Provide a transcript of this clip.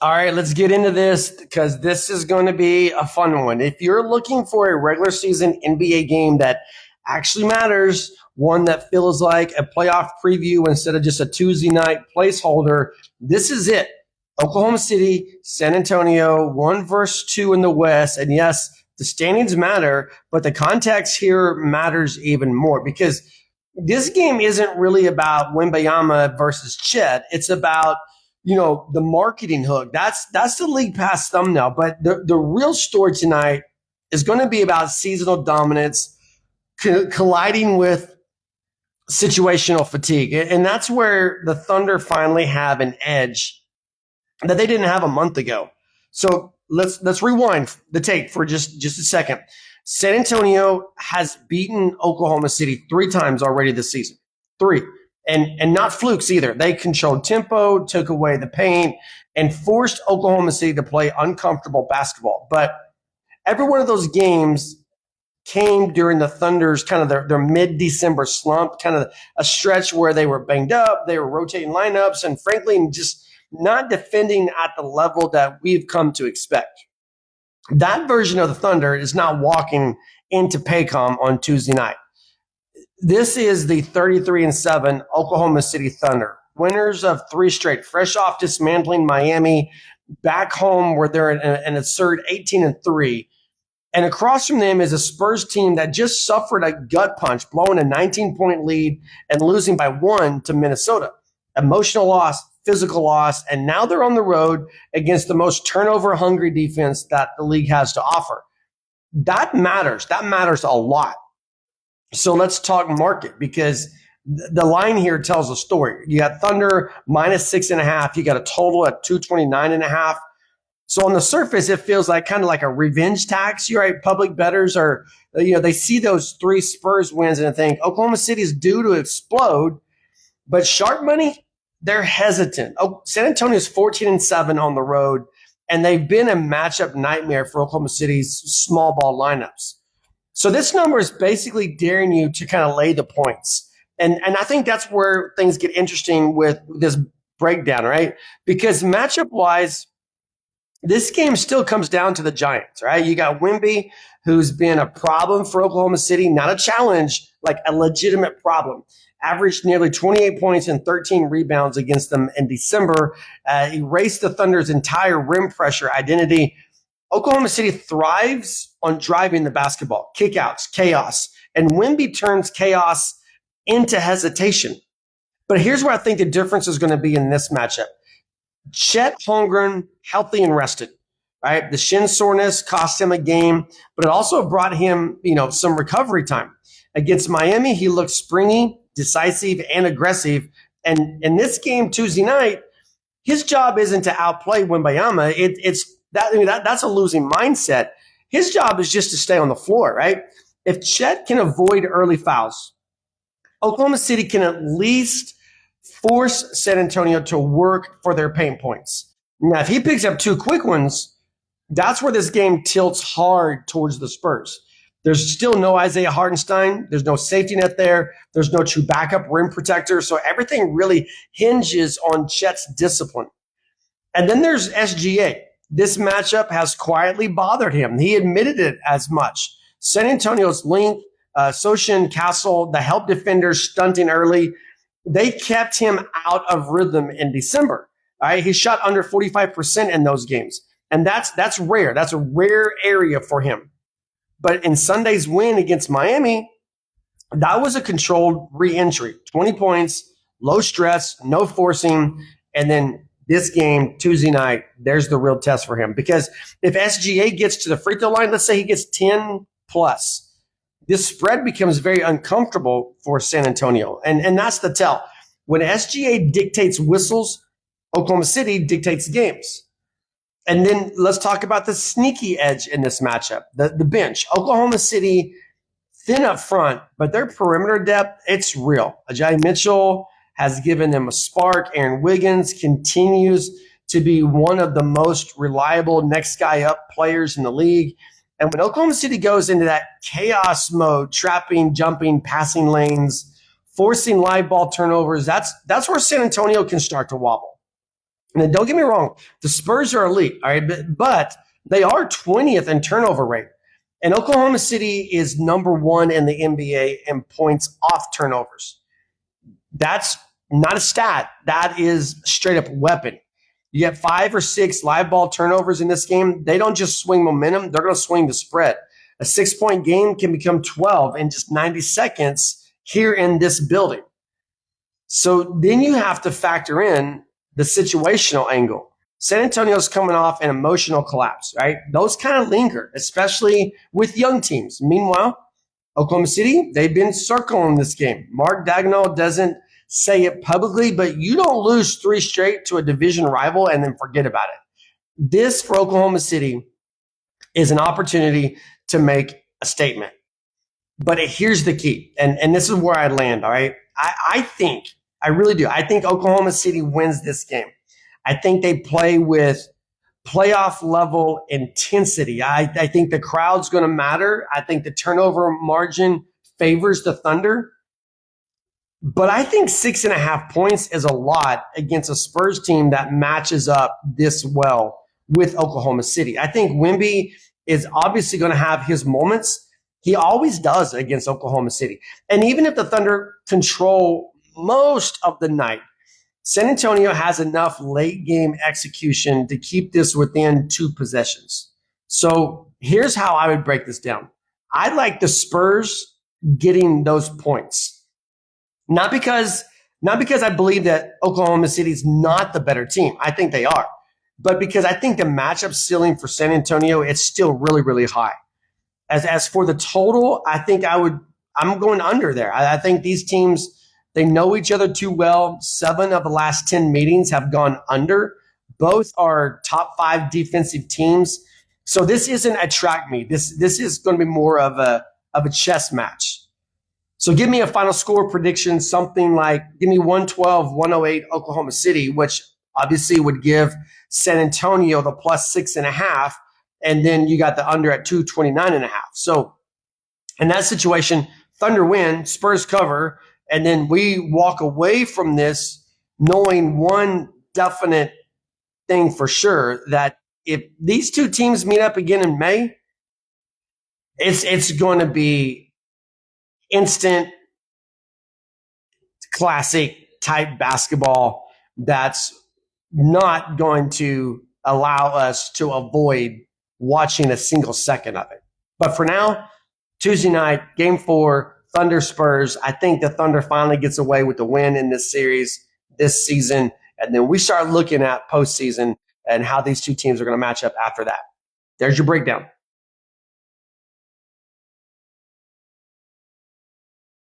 All right, let's get into this because this is going to be a fun one. If you're looking for a regular season NBA game that actually matters, one that feels like a playoff preview instead of just a Tuesday night placeholder, this is it. Oklahoma City, San Antonio, 1 versus 2 in the West. And yes, the standings matter, but the context here matters even more because this game isn't really about Wembayama versus Chet. It's about the marketing hook. That's the league pass thumbnail. But the real story tonight is going to be about seasonal dominance colliding with situational fatigue, and that's where the Thunder finally have an edge that they didn't have a month ago. So let's rewind the tape for just a second. San Antonio has beaten Oklahoma City 3 times already this season. 3. And not flukes either. They controlled tempo, took away the paint, and forced Oklahoma City to play uncomfortable basketball. But every one of those games came during the Thunder's kind of their mid-December slump, kind of a stretch where they were banged up, they were rotating lineups, and frankly, just not defending at the level that we've come to expect. That version of the Thunder is not walking into Paycom on Tuesday night. This is the 33-7 Oklahoma City Thunder, winners of 3 straight, fresh off dismantling Miami, back home where they're an absurd 18-3. And across from them is a Spurs team that just suffered a gut punch, blowing a 19-point lead and losing by 1 to Minnesota. Emotional loss, physical loss, and now they're on the road against the most turnover-hungry defense that the league has to offer. That matters. That matters a lot. So let's talk market because the line here tells a story. You got Thunder -6.5. You got a total at 229.5. So on the surface, it feels like kind of like a revenge tax. You're right. Public bettors are, they see those 3 Spurs wins and think Oklahoma City is due to explode. But sharp money, they're hesitant. San Antonio's 14-7 on the road, and they've been a matchup nightmare for Oklahoma City's small ball lineups. So this number is basically daring you to kind of lay the points. And I think that's where things get interesting with this breakdown, right? Because matchup-wise, this game still comes down to the Giants, right? You got Wemby, who's been a problem for Oklahoma City, not a challenge, like a legitimate problem. Averaged nearly 28 points and 13 rebounds against them in December. Erased the Thunder's entire rim pressure identity. Oklahoma City thrives on driving the basketball, kickouts, chaos, and Wemby turns chaos into hesitation. But here's where I think the difference is going to be in this matchup. Chet Holmgren, healthy and rested, right? The shin soreness cost him a game, but it also brought him, some recovery time. Against Miami, he looked springy, decisive, and aggressive. And in this game Tuesday night, his job isn't to outplay Wembayama. That's a losing mindset. His job is just to stay on the floor, right? If Chet can avoid early fouls, Oklahoma City can at least force San Antonio to work for their pain points. Now, if he picks up 2 quick ones, that's where this game tilts hard towards the Spurs. There's still no Isaiah Hartenstein. There's no safety net there. There's no true backup rim protector. So everything really hinges on Chet's discipline. And then there's SGA. This matchup has quietly bothered him. He admitted it as much. San Antonio's length, Sochan Castle, the help defenders stunting early, they kept him out of rhythm in December. All right, he shot under 45% in those games, and that's rare. That's a rare area for him. But in Sunday's win against Miami, that was a controlled re-entry. 20 points, low stress, no forcing, and then this game, Tuesday night, there's the real test for him. Because if SGA gets to the free throw line, let's say he gets 10 plus, this spread becomes very uncomfortable for San Antonio. And that's the tell. When SGA dictates whistles, Oklahoma City dictates games. And then let's talk about the sneaky edge in this matchup, the bench. Oklahoma City, thin up front, but their perimeter depth, it's real. Ajayi Mitchell has given them a spark. Aaron Wiggins continues to be one of the most reliable next guy up players in the league. And when Oklahoma City goes into that chaos mode, trapping, jumping, passing lanes, forcing live ball turnovers, that's where San Antonio can start to wobble. And then don't get me wrong, the Spurs are elite, all right, but they are 20th in turnover rate. And Oklahoma City is number one in the NBA in points off turnovers. That's not a stat. That is straight up weapon. You get 5 or 6 live ball turnovers in this game. They don't just swing momentum, they're going to swing the spread. A 6-point game can become 12 in just 90 seconds here in this building. So then you have to factor in the situational angle. San Antonio's coming off an emotional collapse, right? Those kind of linger, especially with young teams. Meanwhile, Oklahoma City, they've been circling this game. Mark Dagnall doesn't say it publicly, but you don't lose 3 straight to a division rival and then forget about it. This, for Oklahoma City, is an opportunity to make a statement. But here's the key, and this is where I land, all right? I really do. I think Oklahoma City wins this game. I think they play with playoff level intensity. I think the crowd's going to matter. I think the turnover margin favors the Thunder. But I think 6.5 points is a lot against a Spurs team that matches up this well with Oklahoma City. I think Wemby is obviously going to have his moments. He always does against Oklahoma City. And even if the Thunder control most of the night, San Antonio has enough late game execution to keep this within 2 possessions. So here's how I would break this down. I like the Spurs getting those points. Not because I believe that Oklahoma City is not the better team. I think they are. But because I think the matchup ceiling for San Antonio, it's still really, really high. As for the total, I think I'm going under there. I think these teams, they know each other too well. 7 of the last 10 meetings have gone under. Both are top 5 defensive teams. So this isn't a track meet. This is going to be more of a chess match. So give me a final score prediction, something like, give me 112-108 Oklahoma City, which obviously would give San Antonio the plus 6.5. And then you got the under at 229.5. So in that situation, Thunder win, Spurs cover, and then we walk away from this knowing one definite thing for sure, that if these 2 teams meet up again in May, it's going to be instant classic type basketball that's not going to allow us to avoid watching a single second of it. But for now, Tuesday night, game 4, Thunder Spurs. I think the Thunder finally gets away with the win in this series this season. And then we start looking at postseason and how these 2 teams are going to match up after that. There's your breakdown.